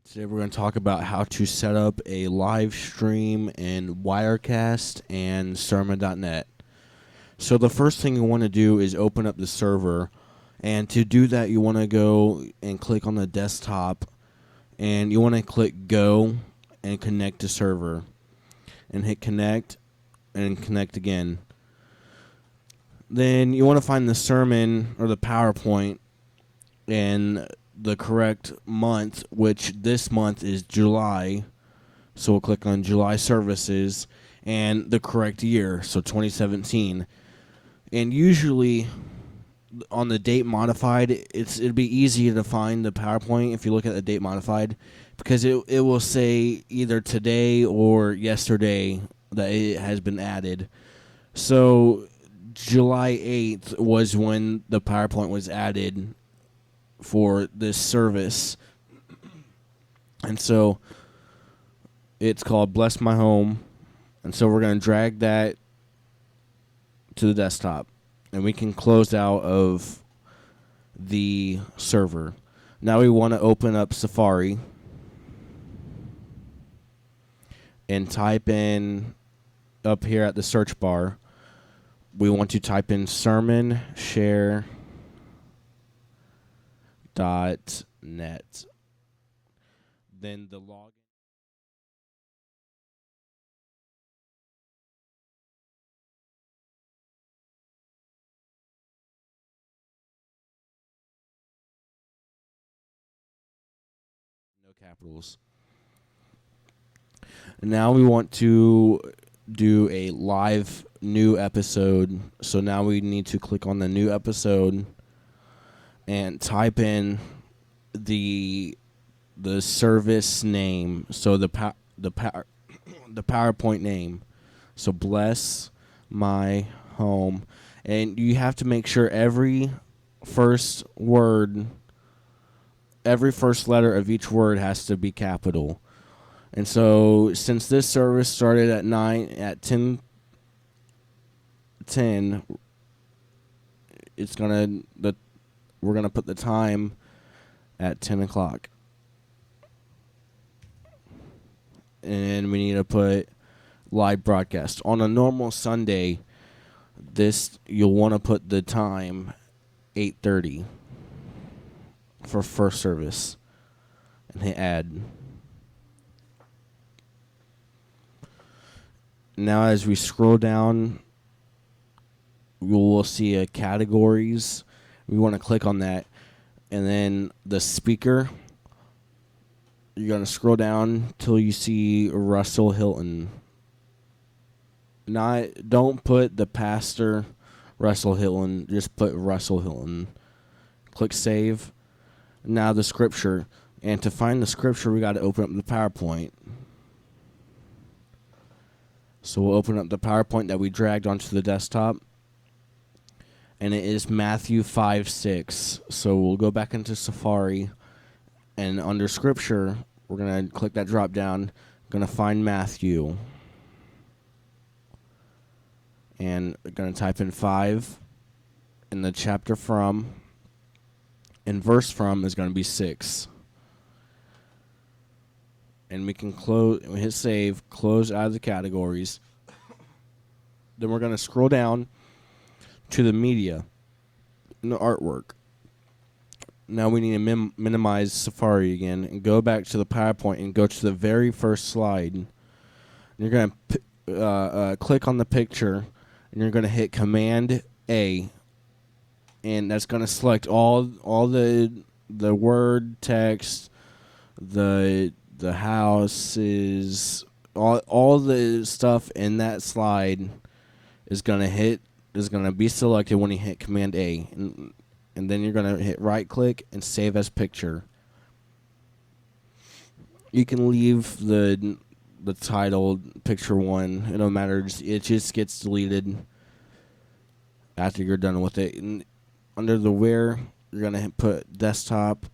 Today we're going to talk about how to set up a live stream in Wirecast and Sermon.net. So the first thing you want to do is open up the server, and to do that you want to go and click on the desktop, and you want to click Go and connect to server, and hit connect and connect again. Then you want to find the sermon or the PowerPoint and the correct month, which this month is July. So we'll click on July services and the correct year, so 2017. And usually on the date modified, it'd be easy to find the PowerPoint if you look at the date modified, because it will say either today or yesterday that it has been added. So July 8th was when the PowerPoint was added for this service. And so it's called Bless My Home. And so we're going to drag that to the desktop, and we can close out of the server. Now we want to open up Safari and type in up here at the search bar. We want to type in sermon share .net. Then the login. No capitals. Now we want to do a live new episode. So now we need to click on the new episode and type in the service name. So the PowerPoint name. So Bless My Home, and you have to make sure every first letter of each word has to be capital. And so since this service started at 10:10, we're gonna put the time at 10 o'clock. And we need to put live broadcast. On a normal Sunday, you'll want to put the time 8:30 for first service and hit add. Now as we scroll down, we will see a categories. We want to click on that, and then the speaker. You're going to scroll down till you see Russell Hilton. Don't put the pastor Russell Hilton, just put Russell Hilton. Click save. Now the scripture. And to find the scripture, we got to open up the PowerPoint. So we'll open up the PowerPoint that we dragged onto the desktop. And it is Matthew 5:6. So we'll go back into Safari, and under scripture, we're going to click that drop down. Going to find Matthew. And we're going to type in 5. And the chapter from and verse from is going to be 6. And we can we hit save, close out of the categories. Then we're going to scroll down to the media and the artwork. Now we need to minimize Safari again and go back to the PowerPoint and go to the very first slide. And you're going to click on the picture, and you're going to hit Command A, and that's going to select all the word text, the houses, all the stuff in that slide is going to be selected when you hit Command A, and then you're going to hit right click and save as picture. You can leave the title picture 1. It don't matter. It just gets deleted after you're done with it. And under the where, you're going to put desktop.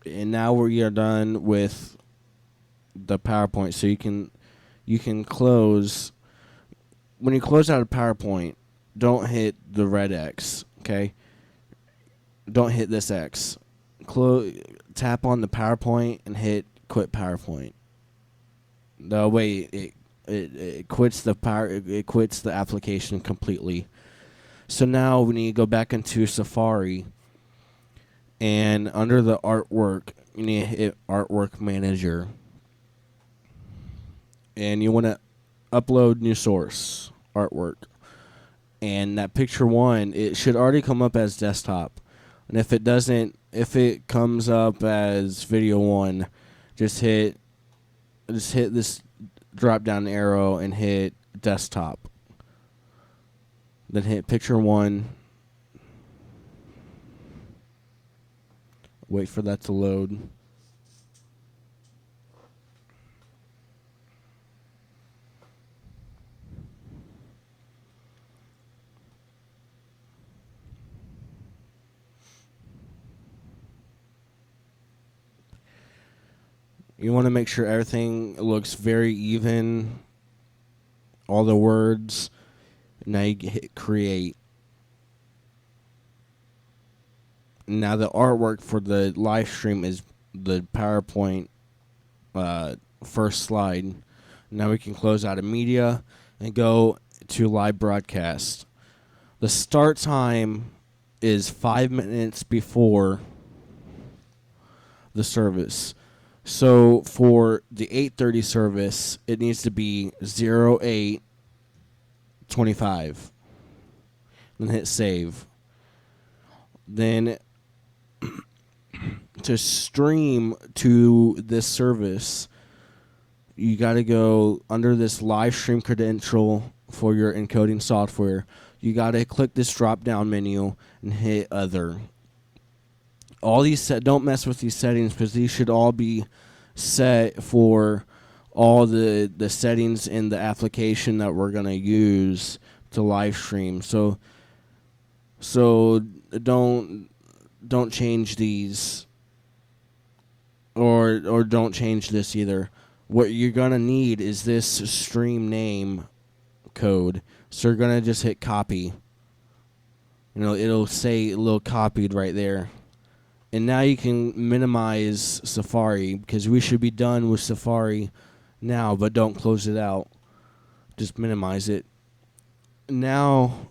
And now we are done with the PowerPoint. So you can close. When you close out of PowerPoint, don't hit the red X, okay? Don't hit this X. tap on the PowerPoint and hit quit PowerPoint. The way it quits the it quits the application completely. So now we need to go back into Safari, and under the artwork, you need to hit Artwork Manager, and you want to upload new source artwork. And that picture one, it should already come up as desktop. And if it doesn't, if it comes up as video one, just hit this drop down arrow and hit desktop. Then hit picture one. Wait for that to load. You want to make sure everything looks very even. All the words. Now you hit create. Now the artwork for the live stream is the PowerPoint first slide. Now we can close out of media and go to live broadcast. The start time is 5 minutes before the service. So for the 8:30 service, it needs to be 08:25. Then hit save. Then to stream to this service, you got to go under this live stream credential for your encoding software. You got to click this drop down menu and hit other. All these don't mess with these settings, because these should all be set for all the settings in the application that we're going to use to live stream. So don't change these, or don't change this either. What you're going to need is this stream name code. So you're going to just hit copy. It'll say a little copied right there. And now you can minimize Safari, because we should be done with Safari now, but don't close it out. Just minimize it. Now,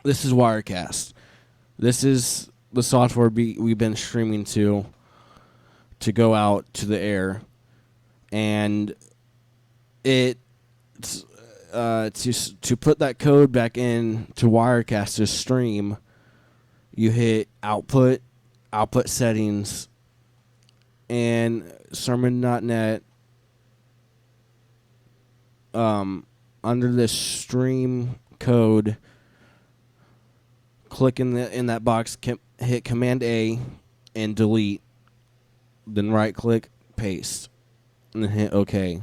this is Wirecast. This is the software we've been streaming to go out to the air. And to put that code back in to Wirecast to stream, you hit output settings, and sermon.net, under this stream code, click in that box, hit Command A and delete, then right click, paste, and then hit OK.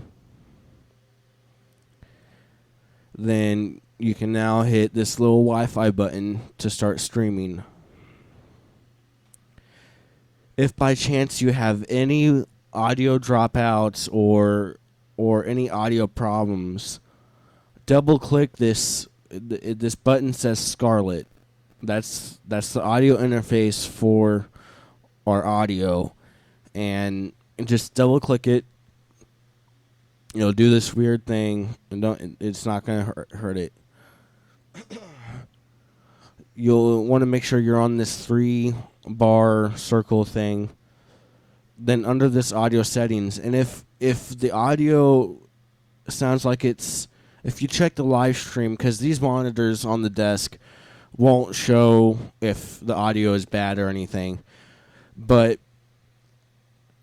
Then you can now hit this little Wi-Fi button to start streaming. If by chance you have any audio dropouts or any audio problems, double click this. This button says Scarlet. That's the audio interface for our audio, and just double click it. Do this weird thing, and it's not gonna hurt it. You'll want to make sure you're on this 3-bar circle thing. Then under this audio settings, and if the audio sounds like if you check the live stream, because these monitors on the desk won't show if the audio is bad or anything, but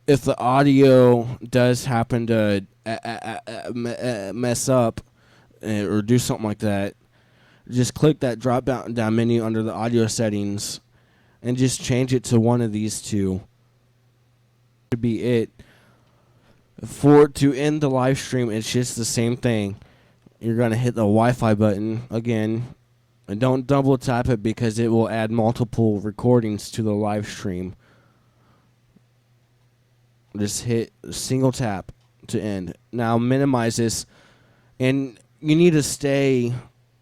if the audio does happen to mess up or do something like that, just click that drop down menu under the audio settings and just change it to one of these two. To be it. To end the live stream, it's just the same thing. You're going to hit the Wi-Fi button again, and don't double tap it, because it will add multiple recordings to the live stream. Just hit single tap to end. Now minimize this, and you need to stay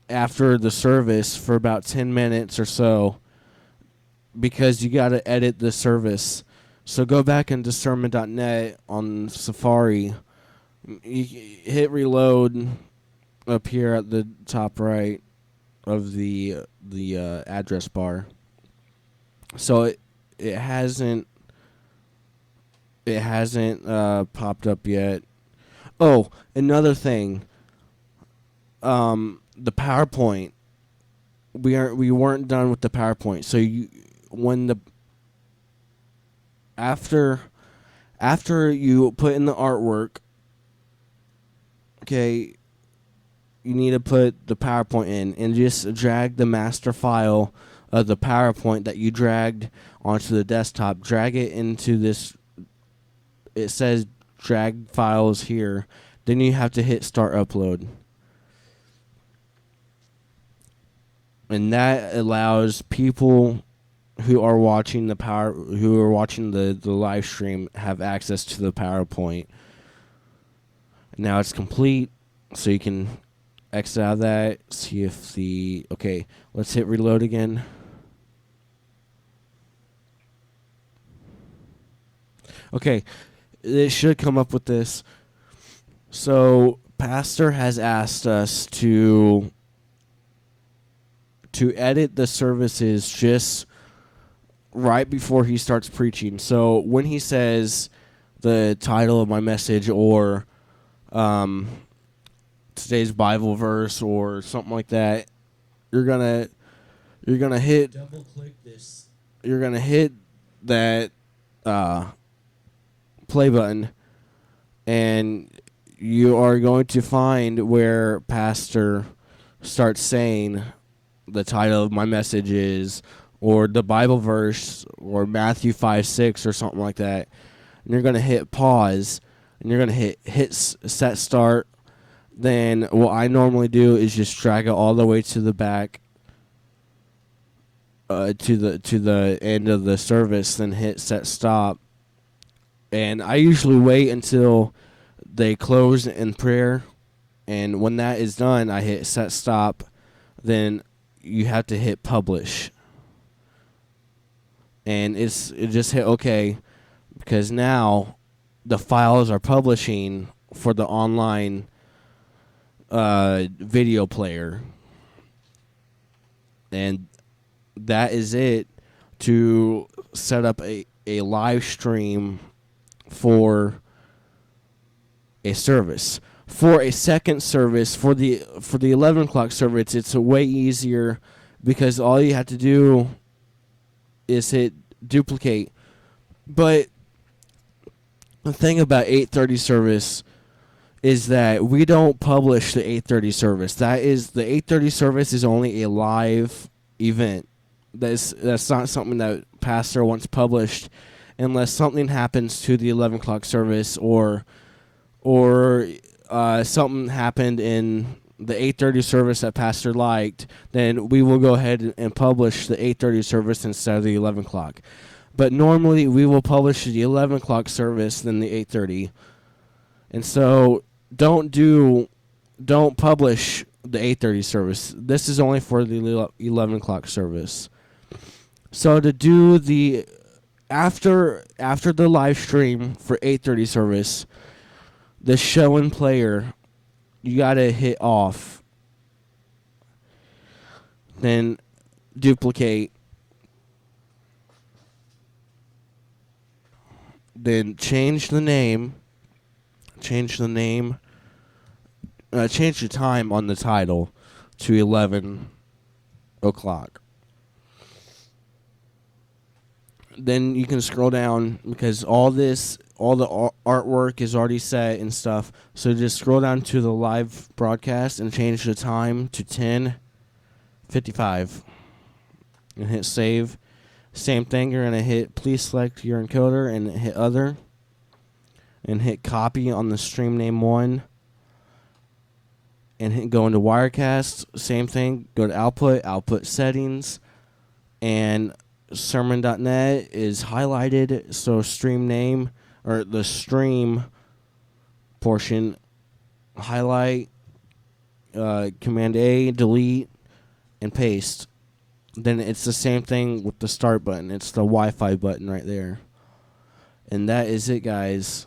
after the service for about 10 minutes or so, because you got to edit the service. So go back into sermon.net on Safari. You hit reload up here at the top right of the address bar. So it hasn't popped up yet. Oh, another thing. The PowerPoint. We weren't done with the PowerPoint. So after you put in the artwork, okay, you need to put the PowerPoint in and just drag the master file of the PowerPoint that you dragged onto the desktop. Drag it into this. It says drag files here. Then you have to hit start upload. And that allows people who are watching the live stream have access to the PowerPoint. Now it's complete, so you can exit out of that. See if okay, let's hit reload again. Okay, it should come up with this. So Pastor has asked us to edit the services just right before he starts preaching. So when he says the title of my message or today's Bible verse or something like that, you're gonna hit double click this. You're gonna hit that play button, and you are going to find where Pastor starts saying the title of my message is, or the Bible verse, or Matthew 5:6 or something like that. And you're going to hit pause, and you're going to hit set start. Then what I normally do is just drag it all the way to the back, to the end of the service, then hit set stop. And I usually wait until they close in prayer, and when that is done, I hit set stop. Then you have to hit publish, and it just hit OK, because now the files are publishing for the online video player, and that is it to set up a live stream for a service. For a second service, for the 11 o'clock service, it's way easier, because all you have to do is hit duplicate. But the thing about 8:30 service is that we don't publish the 8:30 service. That is, the 8:30 service is only a live event. That's not something that Pastor wants published, unless something happens to the 11 o'clock service, or something happened in the 8:30 service that Pastor liked, then we will go ahead and publish the 8:30 service instead of the 11 o'clock. But normally we will publish the 11 o'clock service than the 8:30. And so don't publish the 8:30 service. This is only for the 11 o'clock service. So to do the after the live stream for 8:30 service, the show and player, you gotta hit off, then duplicate, then change the time on the title to 11 o'clock. Then you can scroll down, because all the artwork is already set and stuff. So just scroll down to the live broadcast and change the time to 10:55 and hit save. Same thing, you're going to hit please select your encoder and hit other, and hit copy on the stream name 1, and go into Wirecast. Same thing, go to output settings, and sermon.net is highlighted, so stream name, or the stream portion, highlight, Command A, delete, and paste. then it's the same thing with the start button. It's the Wi-Fi button right there. And that is it, guys.